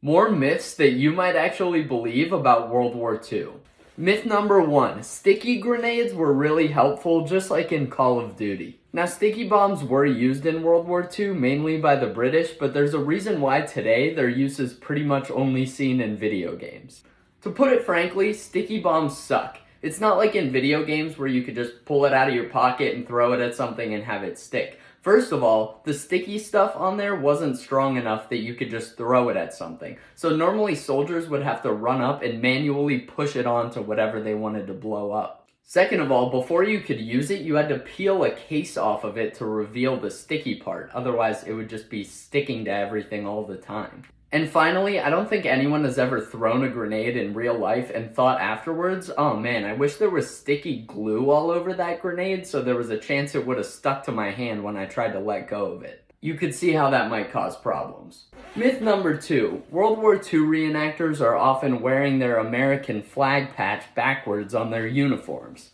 More myths that you might actually believe about World War II. Myth number 1, sticky grenades were really helpful just like in Call of Duty. Now sticky bombs were used in World War II mainly by the British, but there's a reason why today their use is pretty much only seen in video games. To put it frankly, sticky bombs suck. It's not like in video games where you could just pull it out of your pocket and throw it at something and have it stick. First of all, the sticky stuff on there wasn't strong enough that you could just throw it at something. So normally soldiers would have to run up and manually push it onto whatever they wanted to blow up. Second of all, before you could use it, you had to peel a case off of it to reveal the sticky part. Otherwise, it would just be sticking to everything all the time. And finally, I don't think anyone has ever thrown a grenade in real life and thought afterwards, oh man, I wish there was sticky glue all over that grenade so there was a chance it would have stuck to my hand when I tried to let go of it. You could see how that might cause problems. Myth number 2, World War II reenactors are often wearing their American flag patch backwards on their uniforms.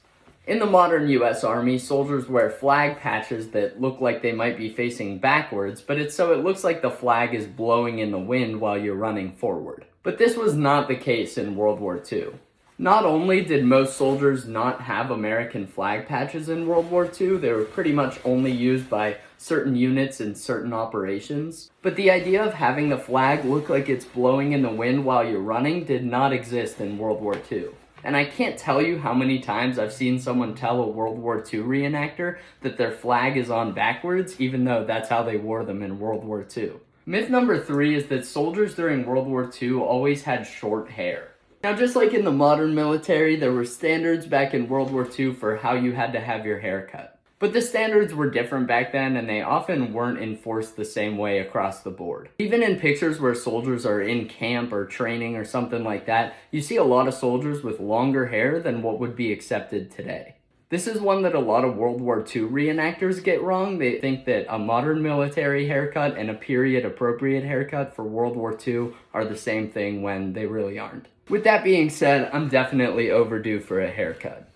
In the modern US Army, soldiers wear flag patches that look like they might be facing backwards, but it's so it looks like the flag is blowing in the wind while you're running forward. But this was not the case in World War II. Not only did most soldiers not have American flag patches in World War II, they were pretty much only used by certain units in certain operations, but the idea of having the flag look like it's blowing in the wind while you're running did not exist in World War II. And I can't tell you how many times I've seen someone tell a World War II reenactor that their flag is on backwards, even though that's how they wore them in World War II. Myth number 3 is that soldiers during World War II always had short hair. Now, just like in the modern military, there were standards back in World War II for how you had to have your hair cut. But the standards were different back then, and they often weren't enforced the same way across the board. Even in pictures where soldiers are in camp or training or something like that, you see a lot of soldiers with longer hair than what would be accepted today. This is one that a lot of World War II reenactors get wrong. They think that a modern military haircut and a period-appropriate haircut for World War II are the same thing when they really aren't. With that being said, I'm definitely overdue for a haircut.